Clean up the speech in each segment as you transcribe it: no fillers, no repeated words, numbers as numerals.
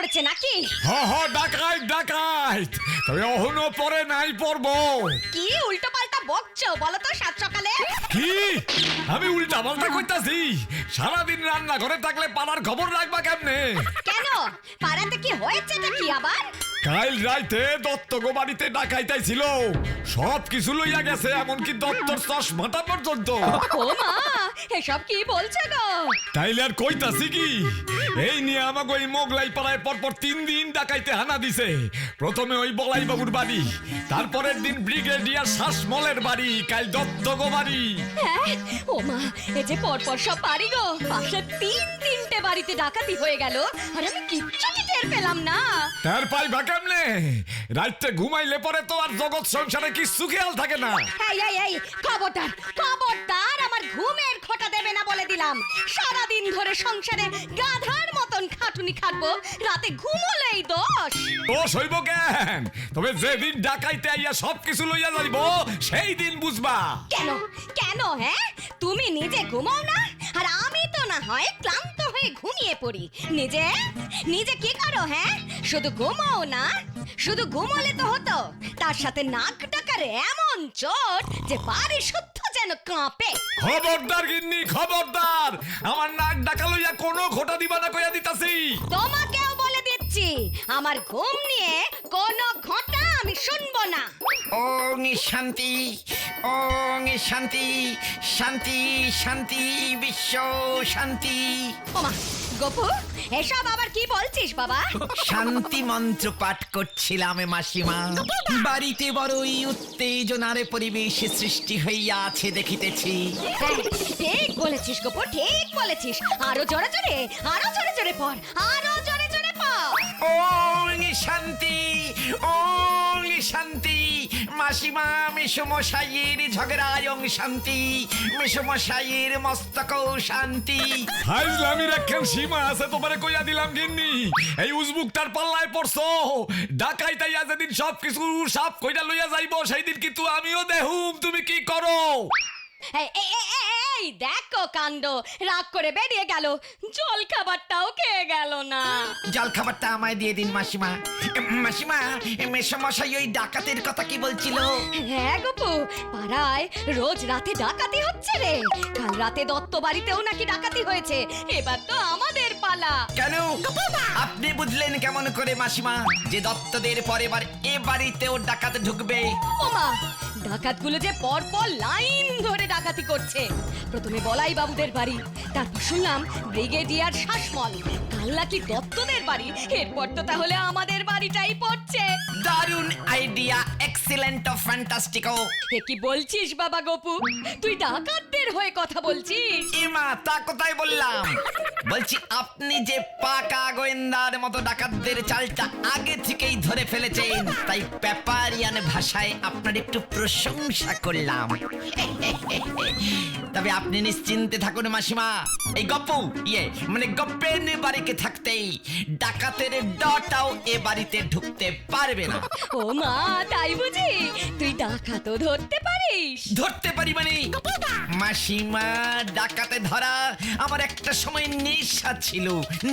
পড়েছে নাকি? ডাকাইত ডাকাইত, তবে অহনো পরে নাই পড়ব। কি উল্টো পাল্টা বকছো বলো তো সাত সকালে? কি আমি উল্টা পাল্টা কইতাছি? সারাদিন রান্না ঘরে থাকলে পাড়ার খবর রাখবা কেমনে? কেন, পাড়াতে কি হয়েছেটা কি আবার? কাল রাইতে দত্ত গো বাড়িতে ডাকাইতাই ছিল, সব কিছু লইয়া গেছে, এমনকি দত্তর চশমাটা পর্যন্ত। ও মা, এসব কি বলছো গো? তাইলে আর কইতাছি কি, এই নিয়ে আমাকে ওই মোগলাই পাড়ায় পরপর 3 দিন ডাকাইতে হানা দিছে। প্রথমে ওই বলাই বাবুর বাড়ি, তারপরের দিন ব্রিগেডিয়ার শাসমলের বাড়ি, কাল দত্ত গো বাড়ি। হ্যাঁ, ও মা, এই যে পরপর সব বাড়ি গো, পাশে 3 বাড়িতে ডাকাতি হয়ে গেল, আর আমি কিচ্ছুটি টের পেলাম না। তার পাইবা কেমনে? রাইতে ঘুমাইলে পরে তো আর জগৎ সংসারে কিছু খেয়াল থাকে না। এই খবরদার খবরদার, আমার ঘুমের খোঁটা দেবে না বলে দিলাম। সারাদিন ধরে সংসারে গাধার মতন খাটুনি খাটবো, রাতে ঘুমোলেই দোষ। দোষ হইব কেন? তবে যেদিন ডাকাইতে আইয়া সব কিছু লইয়া যাইব, সেই দিন বুঝবা। কেন কেন? হ্যাঁ, তুমি নিজে ঘুমাও না, আর আমি তো না হয় ক্লান্ত হয়ে ঘুমিয়ে পড়ি। নিজে নিজে কি করো? হ্যাঁ, শুধু ঘুমাও না, শুধু ঘুমোলে তো হতো, তার সাথে নাক ডাকার এমন চোট যে বাড়ি শুদ্ধ যেন কাঁপে। খবরদার গিন্নি, খবরদার! আমার নাক ডাকা লইয়া কোনো খোটা দিবা না কইয়া দিতাছি। তোমাকেও বলে দিচ্ছি, আমার ঘুম নিয়ে কোনো ঘটা আমি শুনবো না। ওং শান্তি, ওং শান্তি, শান্তি শান্তি বিশ্ব শান্তি। ওমা গোপু, এসব আবার কি বলছিস বাবা? শান্তি মন্ত্র পাঠ করছিলাম মাসিমা। বাড়িতে বড়ই উত্তেজনার পরিবেশ সৃষ্টি হইয়া আছে দেখিতেছি। হ্যাঁ, ঠিক বলেছিস গোপু, ঠিক বলেছিস। আরো জোরে জোরে, আরো জোরে জোরে পড়, আরো জোরে জোরে পড়। ওং শান্তি, ওং শান্তি। মাসিমা মেসমশাইয়ের ঝগড়ায় ওং শান্তি, মেসমশাইয়ের মস্তকও শান্তি। ফাইজলামি রাখেন সীমা আছে, তোমারে কইয়া দিলাম গিন্নি। এই উজবুকটার পাল্লায় পড়ছো। ডাকাইতাইয়া যেদিন সব কিছু সাপ কইরা লইয়া যাইব, সেই দিন কিন্তু আমিও দেহুম তুমি কি করো। এই দেখো কাণ্ড, রাগ করে বেরিয়ে গেল, জল খাবারটাও খেয়ে গেল না। জল খাবারটা আমায় দিয়ে দিন মাসিমা। মাসিমা, মেসমশাই ওই ডাকাতের কথা কি বলছিল? হ্যাঁ গোপু, পাড়ায় রোজ রাতে ডাকাতি হচ্ছে রে। কাল রাতে দত্ত বাড়িতেও নাকি ডাকাতি হয়েছে, এবার তো আমাদের পালা। কেন আপনি বুঝলেন কেমন করে মাসিমা যে দত্তদের পরে বার এ বাড়িতেও ডাকাত ঢুকবে? ওমা, ডাকাতগুলো যে পর পর লাইন ধরে ডাকাতি করছে। প্রথমে বলাই বাবুদের বাড়ি, তারপর শুনলাম ব্রিগেডিয়ার শাসমল, কাল নাকি দত্তদের বাড়ি, এরপর তো তাহলে আমাদের বাড়িটাই পড়ছে। দারুণ আইডিয়া, এক্সিলেন্ট, ফ্যান্টাস্টিকো। এ কি বলছিস বাবা গোপু? তুই ডাকাতদের হয়ে কথা বলছিস? ইমা তা কোথায় বললাম? বলছি আপনি যে পাকা গোয়েন্দার মতো ডাকাতদের চালটা আগে থেকেই ধরে ফেলেছেন, তাই পেপারিয়ান ভাষায় আপনার একটু প্রশংসা করলাম। তবে আপনি নিশ্চিন্তে থাকুন মাসিমা, এই গপ্পু মানে গপ্পের বাড়িতে থাকতেই ডাকাতের ডটাও এ বাড়িতে ঢুকতে পারবে না। ও মা, তাই বুঝি? তুই ডাকাতও ধরতে পারিস? ধরতে পারি মানে মাসিমা, ডাকাতে ধরা আমার একটা সময় নেশা ছিল।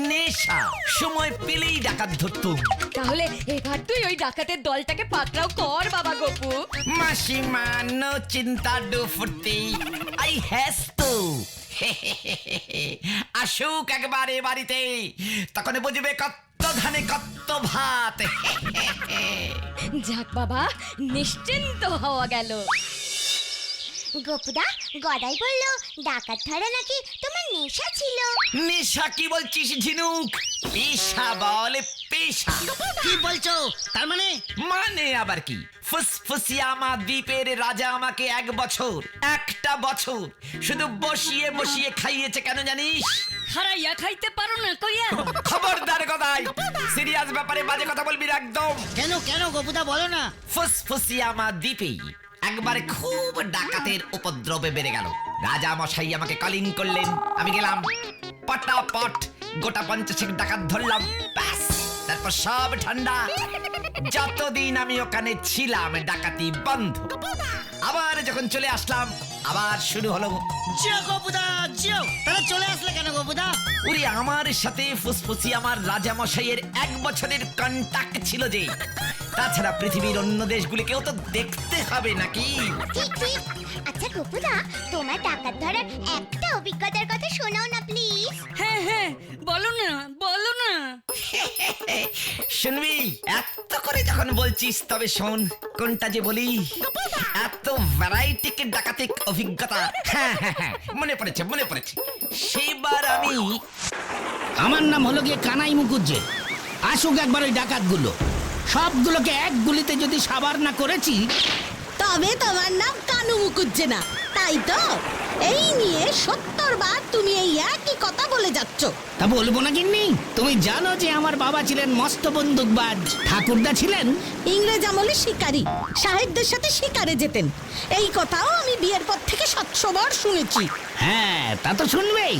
নেশা, সময় পেলেই ডাকাত ধরতুম। তাহলে এবার তুই ওই ডাকাতের দলটাকে পাকড়াও কর বাবা গোপু। মাসিমা, নো চিন্তা, ডু ফুর্তি, আই হ্যাজ টু। আসুক একবার এ বাড়িতে, তখন বুঝবে কত ধানে কত ভাত। যাক বাবা, নিশ্চিন্ত হওয়া গেল। গোপুদা, গদাই বললো ডাকাত ধরা নাকি তোমার নেশা ছিল। নেশা কি বলছিস ঝিনুক? পেশা বলে, পেশা। কি বলছো? তার মানে? মানে আবার কি? ফুসফুসিয়ামা দ্বীপের রাজা আমাকে 1 বছর, একটা বছর শুধু বসিয়ে বসিয়ে খাইয়েছে। কেন জানিস? হারাইয়া খাইতে পারো না কইয়া? খবরদার গদাই, সিরিয়াস ব্যাপারে বাজে কথা বলবি না একদম। কেন কেন গোপুদা, বলো না। ফুসফুসিয়ামা দ্বীপে একবারে খুব ডাকাতের উপদ্রবে বেড়ে গেল। রাজা মশাই আমাকে কলিং করলেন, আমি গেলাম, পটাপট গোটা 50 ডাকাত ধরলাম, ব্যাস তারপর সব ঠান্ডা। যতদিন আমি ওখানে ছিলাম ডাকাতি বন্ধ। আবার যখন চলে আসলাম আবার শুরু হলো। জিও গপুদা জিও, তাহলে চলে আসলে কেন গপুদা? উরি আমার সাথে ফুসফুসি আমার রাজা মশাইয়ের 1 বছরের কন্টাক্ট ছিল যে, তাছাড়া পৃথিবীর অন্য দেশগুলিকেও তো দেখতে হবে নাকি? ঠিক ঠিক। আচ্ছা গপুদা, তোমার ডাকাত ধরার একটা অভিজ্ঞতার কথা শোনাও না প্লিজ। হ্যাঁ হ্যাঁ, বলো না বলো না। শুনবি? এত করে যখন বলছিস তবে শোন, কোনটা যে বলি। এত ভ্যারাইটিক ডাকাতিক অভিজ্ঞতা। হ্যাঁ হ্যাঁ হ্যাঁ, মনে পড়েছে মনে পড়েছে। সেবার আমি আমার নাম হলো গিয়ে কানাই মুকুজ্জে। আসুক একবার ওই ডাকাতগুলো, সবগুলোকে এক গুলিতে যদি সাবার না করেছি। তবে তোমার নাম কানু মুকুজ্জে না, তাই তো? এই নিয়ে 70 বার তুমি এই একই কথা বলে যাচ্ছ। তা বলবো না গিন্নি? তুমি জানো যে আমার বাবা ছিলেন মস্ত বন্দুকবাজ, ঠাকুরদা ছিলেন ইংরেজ আমলে শিকারী, সাহেবদের সাথে শিকারে যেতেন। এই কথাও আমি বিয়ের পর থেকে 700 বার শুনেছি। হ্যাঁ, তা তো শুনবেই।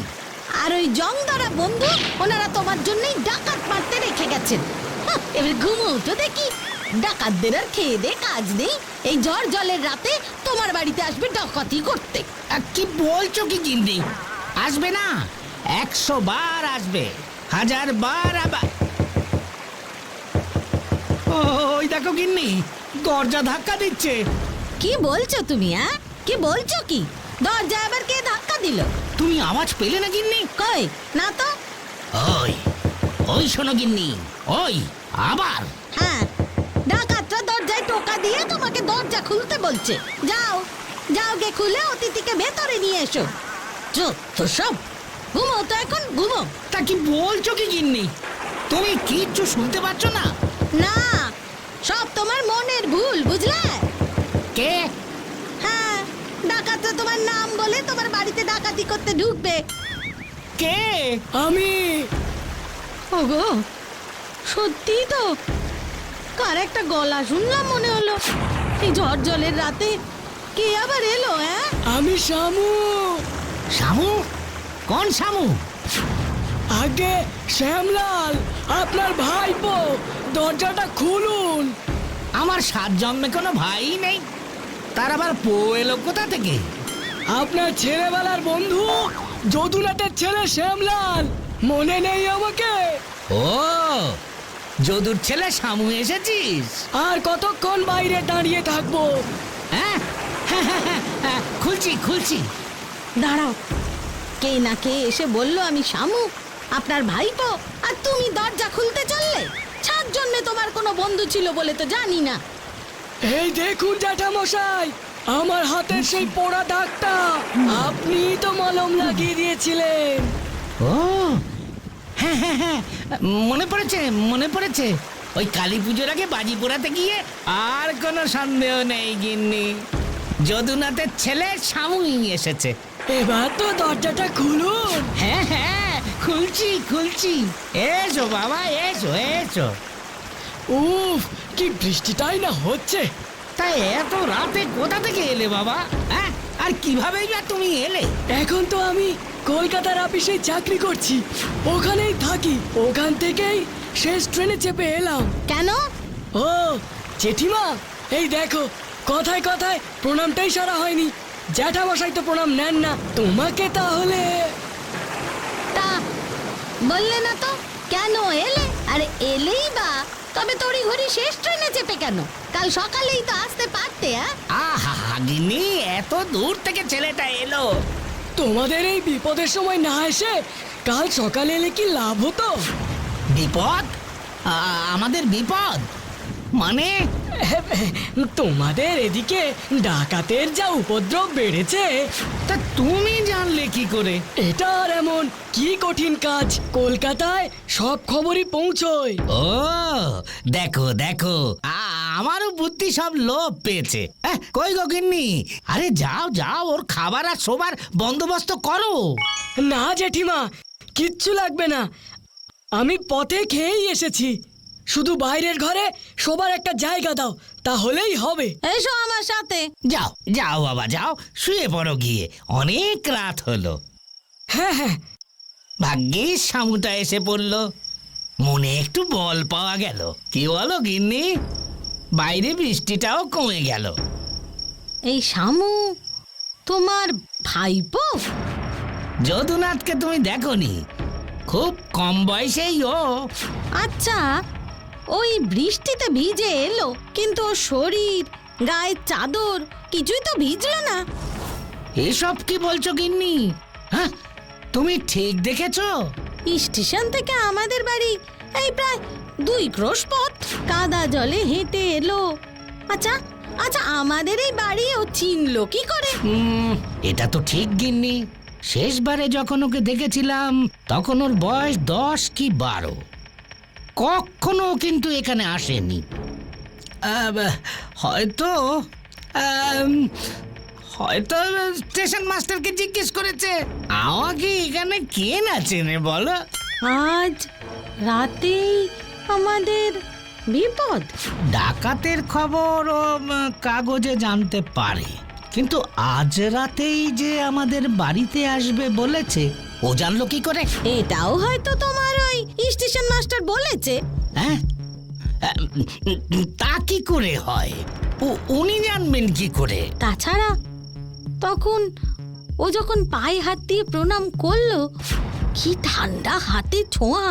আর ওই জংদারা বন্ধু, ওনারা তোমার জন্যই ডাকাত মারতে রেখে গেছেন। এবার ঘুমো তো দেখি। ডাকাতদের আর খেয়ে দে কাজ নেই, এই ঝড় জলের রাতে তোমার বাড়িতে আসবে ডাকাতি করতে। কি বলছো কি গিন্নি? আসবে না? 100 বার আসবে, 1000 বার আবার। ওই দেখো গিন্নি, দরজা ধাক্কা দিচ্ছে। কি বলছো তুমি? কি বলছো কি? দরজা আবার কে ধাক্কা দিল? তুমি আওয়াজ পেলে না গিন্নি? কই না তো। ওই ওই শোনো গিন্নি, ওই আবার। হ্যাঁ, ডাকাতরা দরজায় টোকা দিয়ে তোমাকে দরজা খুলতে বলছে। যাও যাও, গে খুলে অতিথিকে ভেতরে নিয়ে এসো। তো সব ঘুমো তো, এখন ঘুমো। তা কি বলছো কি গিন্নি? তুমি কিচ্ছু শুনতে পাচ্ছ না? না, সব তোমার মনের ভুল, বুঝলে? কে? হ্যাঁ, ডাকাতরা তোমার নাম বলে তোমার বাড়িতে ডাকাতি করতে ঢুকবে। কে? আমি। ওগো, সত্যি তো, কার একটা গলা শুনলাম মনে হলো। এই ঝড় জলের রাতে কে আবার এলো? আমি শামু। শামু? কোন শামু? আগে শ্যামলাল, আপনার ভাইপো, দরজাটা খুলুন। আমার 7 জন্মে কোনো ভাই নেই, তার আবার পো এলো কোথা থেকে? আপনার ছেলেবেলার বন্ধু যদুনাথের ছেলে শ্যামলাল, মনে নেই আমাকে? ও, যদুর ছেলে শামু এসেছিস? আর কতক্ষণ বাইরে দাঁড়িয়ে থাকবো? হ্যাঁ, খুলছি খুলছি। দাঁড়াও, কে না কে এসে বললো আমি শামু, আপনার ভাইপো, আর তুমি দরজা খুলতে চললে? 7 জন্মে তোমার কোনো বন্ধু ছিল বলে তো জানি না। এই দেখুন জ্যাঠামশাই, আমার হাতের সেই পোড়া দাগটা আপনি তো মলম লাগিয়ে দিয়েছিলেন। ও হ্যাঁ হ্যাঁ হ্যাঁ, মনে পড়েছে মনে পড়েছে। ওই কালী পুজোর আগে বাজি পোড়াতে গিয়ে আর কোনো সন্দেহ নেই গিন্নি, যদুনাথের ছেলে শামুই এসেছে। এবার তো দরজাটা খুলুন। হ্যাঁ হ্যাঁ, খুলছি খুলছি। এসো বাবা, এসো এসো। উফ, কি বৃষ্টিটাই না হচ্ছে। তাই এত রাতে কোথা থেকে এলে বাবা? হ্যাঁ, আর কিভাবেই বা তুমি এলে? এখন তো আমি কলকাতার অফিসে চাকরি করছি, ওখানেই থাকি। ওখান থেকেই শেষ ট্রেনে চেপে এলাম। কেন? ও জেঠিমা, এই দেখো, কথায় কথায় প্রণামটাই সারা হয়নি। জ্যাঠামশাই তো প্রণাম নেন না, তোমাকে তাহলে তা বললে না তো কেন এলে? আরে এলেই বা, তবে তড়ি ঘড়ি শেষ ট্রেনে চেপে কেন? কাল সকালেই তো আসতে পারতে। আহা গিন্নি, এত দূর থেকে ছেলেটা এলো। তোমাদের এই বিপদের সময় না এসে কাল সকালে এলে কি লাভ হতো? বিপদ? আমাদের বিপদ মানে? তোমাদের এদিকে ডাকাতের যা উপদ্রব বেড়েছে। তা তুমি জানলে কি করে? এটা আর এমন কি কঠিন কাজ, কলকাতায় সব খবরই পৌঁছয়। ও দেখো দেখো, আমারও বুদ্ধি সব লোপ পেয়েছে। কই গো গিন্নি, আরে যাও যাও, ওর খাবার আর শোবার বন্দোবস্ত করো। না জেঠিমা, কিচ্ছু লাগবে না, আমি পথে খেয়েই এসেছি। শুধু বাইরের ঘরে শোবার একটা জায়গা দাও, তাহলেই হবে। এসো আমার সাথে। যাও যাও বাবা, যাও শুয়ে পড়ো গিয়ে, অনেক রাত হলো। হ্যাঁ হ্যাঁ, ভাগ্যিস শামুটা এসে পড়লো, মনে একটু বল পাওয়া গেল। কি বলো গিন্নি? বাইরে বৃষ্টিটাও কমে গেল। এই শামু তোমার ভাইপো? যদুনাথকে তুমি দেখোনি? খুব কম বয়সেই ও। আচ্ছা, ওই বৃষ্টিতে ভিজে এলো, কিন্তু ওর শরীর, গায়ের চাদর কিছুই তো ভিজলো না। এসব কি বলছো গিন্নি? হ্যাঁ, তুমি ঠিক দেখেছো? স্টেশন থেকে আমাদের বাড়ি এই প্রায় 2 ক্রোশ পথ কাদা জলে হেঁটে এলো। আচ্ছা আচ্ছা, আমাদের এই বাড়ি ও চিনলো কি করে? এটা তো ঠিক গিন্নি। শেষবারে যখন ওকে দেখেছিলাম তখন ওর বয়স 10 কি 12। কখনো কিন্তু এখানে আসেনি। হয়তো হয়তো স্টেশন মাস্টারকে জিজ্ঞেস করেছে আমাকে এখানে কে না চেনে বলো। আজ রাতেই আমাদের বিপদ। ডাকাতের খবর ও কাগজে জানতে পারে, কিন্তু আজ রাতেই যে আমাদের বাড়িতে আসবে বলেছে ও জানলো কি করে? এটাও হয়তো তোমার ওই স্টেশন মাস্টার বলেছে। হ্যাঁ, তা কি করে হয়? উনি জানবেন কি করে? তাছাড়া তখন ও যখন পায়ে হাত দিয়ে প্রণাম করলো, কি ঠান্ডা হাতে ছোঁয়া,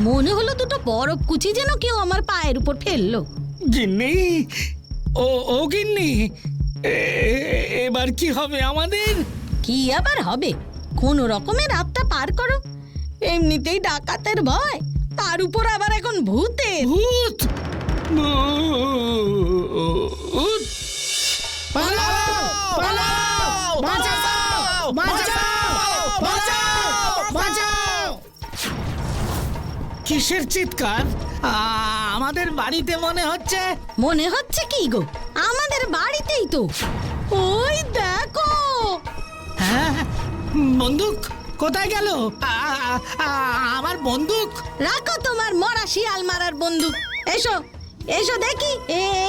মনে হলো দুটো বরফ কুচি যেন কেউ আমার পায়ের উপর ফেললো। গিন্নি, ও গিন্নি, এবার কি হবে আমাদের? কি আবার হবে, কোন রকমের রাতটা পার করো। এমনিতেই ডাকাতের ভয়, তার উপর আবার এখন ভূতের। ভূত! ভূত! পালাও! পালাও! বাঁচাও! বাঁচাও! বাঁচাও! বাঁচাও! কিসের চিৎকার? আমাদের বাড়িতে মনে হচ্ছে। মনে হচ্ছে কি গো, আমাদের বাড়িতেই তো। ওই দেখো। হ্যাঁ, বন্দুক কোথায় গেল? আমার বন্দুক। রাখো তোমার মরা শিয়াল মারার বন্দুক। এসো এসো দেখি,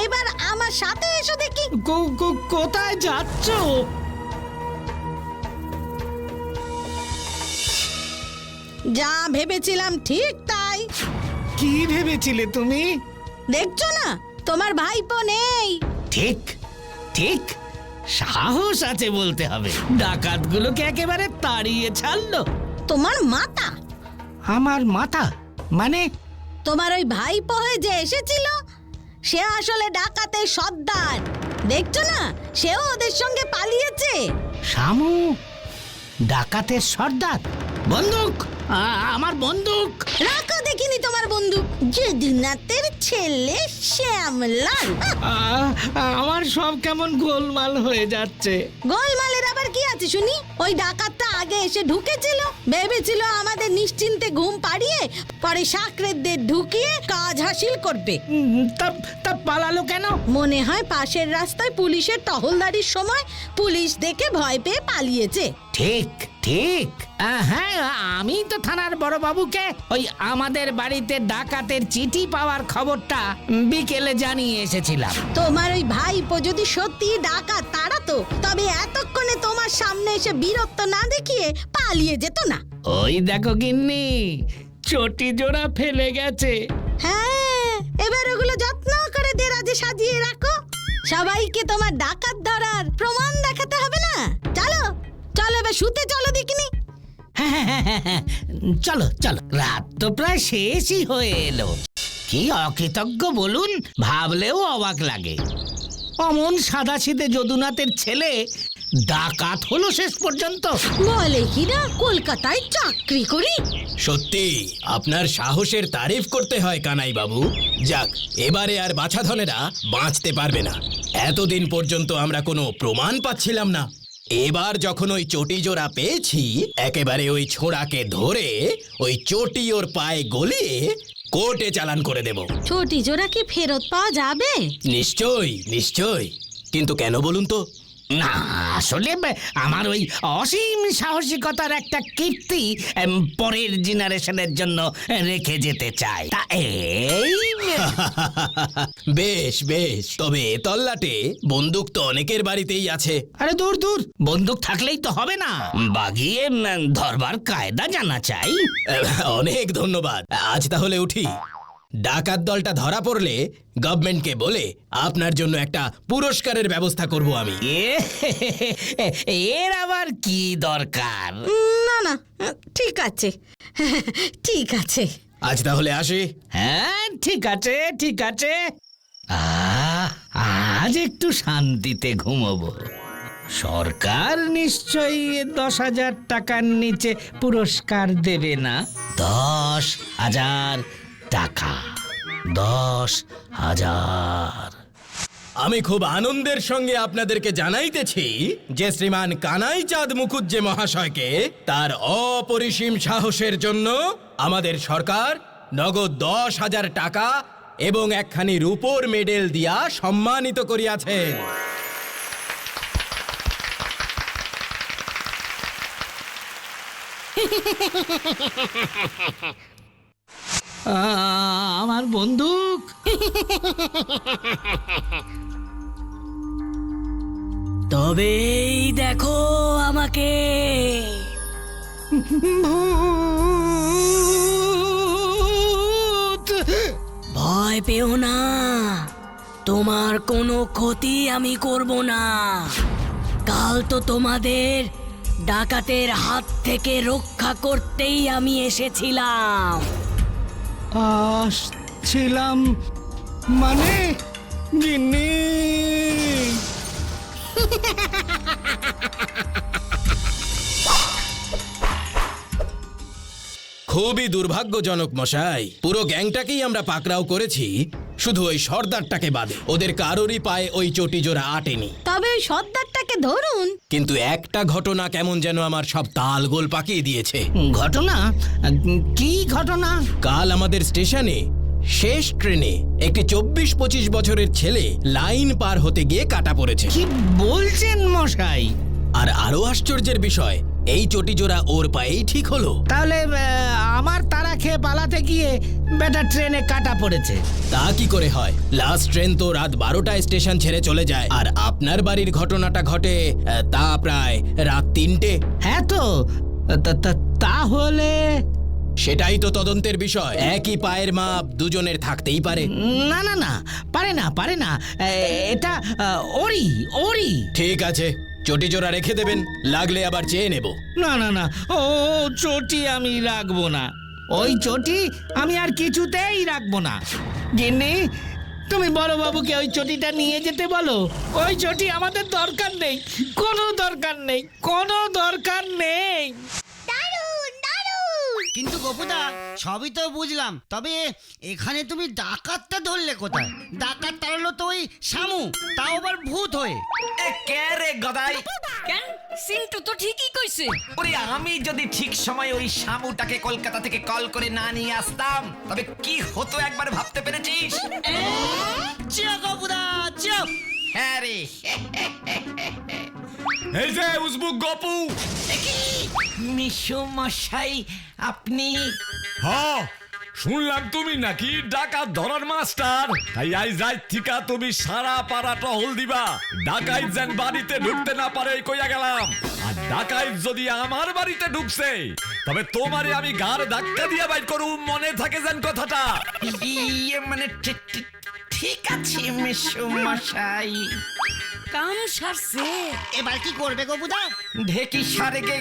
এবার আমার সাথে এসো দেখি। কোথায় যাচ্ছ? যা ভেবেছিলাম ঠিক তাই। কি ভেবেছিলে তুমি? দেখছো না, তোমার ভাইপো নেই। ঠিক ঠিক, সাহস আছে বলতে হবে। ডাকাতগুলোকে একেবারে তাড়িয়ে ছাড়লো। তোমার মাথা। আমার মাথা মানে? তোমার ওই ভাইপো হয়ে যে এসেছিল, সে আসলে ডাকাতের সর্দার। দেখছো না, সেও ওদের সঙ্গে পালিয়েছে। শামু ডাকাতের সর্দার? বন্দুক, আমার বন্দুক। রাখো দেখিনি তোমার বন্দুক। যদুনাথের ছেলে শ্যামলাল। আমার সব কেমন গোলমাল হয়ে যাচ্ছে। গোলমালের আবার কি আছে শুনি? ওই ডাকাতটা আগে এসে ঢুকেছিল, ভেবেছিল আমাদের নিশ্চিন্তে ঘুম পাড়িয়ে পরে সাকরেদদের ঢুকিয়ে কাজ হাসিল করবে। তা পালালো কেন? মনে হয় পাশের রাস্তায় পুলিশের টহলদারির সময় পুলিশ দেখে ভয় পেয়ে পালিয়েছে। ঠিক ঠিক, হ্যাঁ, আমি তো থানার বড় বাবুকে ওই আমাদের বাড়িতে ডাকাতের চিঠি পাওয়ার খবরটা বিকেলে জানিয়ে এসেছিলাম। তোমার ওই ভাইপো যদি সত্যি ডাকাত তাড়াতো, তবে এতক্ষণে তোমার সামনে এসে বীরত্ব না দেখিয়ে পালিয়ে যেত না। ওই দেখো গিন্নি, চটি জোড়া ফেলে গেছে। হ্যাঁ, এবার ওগুলো যত্ন করে দেরাজে সাজিয়ে রাখো। সবাইকে তোমার ডাকাত ধরার প্রমাণ দেখাতে হবে না। চলো চলো, এবার শুতে চলো দেখিনি। হ্যাঁ, চলো চলো, রাত তো প্রায় শেষই হয়ে এলো। কি অকৃতজ্ঞ বলুন, ভাবলেও অবাক লাগে। অমন সাদাসিধে যদুনাথের ছেলে ডাকাত হলো শেষ পর্যন্ত। বলে কিনা কলকাতায় চাকরি করি। সত্যি আপনার সাহসের তারিফ করতে হয় কানাই বাবু। যাক, এবারে আর বাছাধনেরা বাঁচতে পারবে না। এতদিন পর্যন্ত আমরা কোনো প্রমাণ পাচ্ছিলাম না। এবার যখন ওই চটি জোড়া পেয়েছি, একেবারে ওই ছোড়াকে ধরে ওই চটি ওর পায়ে গলিয়ে কোর্টে চালান করে দেব। ছোটি জোড়া কি ফেরত পাওয়া যাবে? নিশ্চয়ই নিশ্চয়ই, কিন্তু কেন বলুন তো? না, আসলে আমার ওই অসীম সাহসিকতার একটা কীর্তি পরের জেনারেশনের জন্য রেখে যেতে চাই। তা এই বেশ বেশ, তবে তল্লাটে বন্দুক তো অনেকের বাড়িতেই আছে। আরে দূর দূর, বন্দুক থাকলেই তো হবে না, বাগিয়ে ধরবার কায়দা জানা চাই। অনেক ধন্যবাদ, আজ তাহলে উঠি। ডাকাত দলটা ধরা পড়লে গভর্নমেন্টকে বলে আপনার জন্য একটা পুরস্কারের ব্যবস্থা করব আমি। এর আবার কি দরকার? না না, ঠিক আছে, ঠিক আছে। আজ তাহলে আসি। হ্যাঁ, ঠিক আছে, ঠিক আছে। আজ একটু শান্তিতে ঘুমোবো। সরকার নিশ্চয়ই 10,000 টাকার নিচে পুরস্কার দেবে না। 10,000 টাকা, 10,000। আমি খুব আনন্দের সঙ্গে আপনাদেরকে জানাইতেছি যে শ্রীমান কানাই চাঁদ মুখুজ্জে মহাশয়কে তার অপরিসীম সাহসের জন্য আমাদের সরকার নগদ 10,000 টাকা এবং একখানি রূপোর মেডেল দিয়া সম্মানিত করিয়াছেন। আমার বন্দুক। তবে এই দেখো আমাকে। ভূত! ভয় পেও না, তোমার কোনো ক্ষতি আমি করব না। কাল তো তোমাদের ডাকাতের হাত থেকে রক্ষা করতেই আমি এসেছিলাম। আসছিলাম মানে? গিন্নি! খুবই দুর্ভাগ্যজনক মশাই, পুরো গ্যাংটাকেই আমরা পাকড়াও করেছি, শুধু ওই সর্দারটাকে বাদে। ওদের কারোরই পায়ে ওই চটি জোড়া আটেনি। তবে ওই সর্দারটাকে ধরুন। কিন্তু একটা ঘটনা কেমন যেন আমার সব তালগোল পাকিয়ে দিয়েছে। ঘটনা? কি ঘটনা? কাল আমাদের স্টেশনে শেষ ট্রেনে একটি 24-25 বছরের ছেলে লাইন পার হতে গিয়ে কাটা পড়েছে। কি বলছেন মশাই? আর আরো আশ্চর্যের বিষয়, এই চটি জোড়া ওর পায়েই ঠিক হলো। তাহলে আমার তারা খেয়ে পালাতে গিয়ে বেটা ট্রেনে কাটা পড়েছে। তা কি করে হয়? লাস্ট ট্রেন তো রাত 12টায় স্টেশন ছেড়ে চলে যায়, আর আপনার বাড়ির ঘটনাটা ঘটে তা প্রায় রাত 3টে। হ্যাঁ তো, তাহলে সেটাই তো তদন্তের বিষয়। একই পায়ের মাপ দুজনের থাকতেই পারে। না না না, পারে না, পারে না। এটা ওরি ওরি। ঠিক আছে, চটি জোড়া রেখে দেবেন, লাগলে আবার চেয়ে নেব। না না না, ও চটি আমি রাখবো না। ওই চটি আমি আর কিছুতেই রাখবো না। গিন্নি, তুমি বড় বাবুকে ওই চটিটা নিয়ে যেতে বলো। ওই চটি আমাদের দরকার নেই, কোনো দরকার নেই, কোনো দরকার নেই। দারুণ দারুণ। কিন্তু গোপুদা, সবই তো বুঝলাম, তবে এখানে তুমি ডাকাতটা ধরলে কোথায়? ডাকাত তাড়ালো তো ওই শামু, তাও আবার ভূত হয়ে। এ কে রে গদাই? কেন সিন্টু তো ঠিকই কইছে। ওরে আমি যদি ঠিক সময় ওই শামুটাকে কলকাতা থেকে কল করে না নিয়ে আসতাম, তবে কি হতো একবার ভাবতে পেরেছিস? চিও গোপুদা, চিও। হ্যাঁ রে। এই যে উজবুক গপু। মিশু মশাই, আপনি? হ্যাঁ, শুনলাম তুমি নাকি ডাকাত ধরার মাস্টার। তাই আজ রাত থেকে তুমি সারা পাড়া টহল দিবা, ডাকাইত যেন বাড়িতে ঢুকতে না পারে কইয়া গেলাম। আর ডাকাইত যদি আমার বাড়িতে ঢুকছে, তবে তোমারে আমি ঘাড় ধাক্কা দিয়া বাইর করুম, মনে থাকে যেন কথাটা। ইয়ে মানে ঠিক আছে মিশু মশাই। কাম সারছে। এবার কি করবে গোপুদা? ঢেকি সারে গে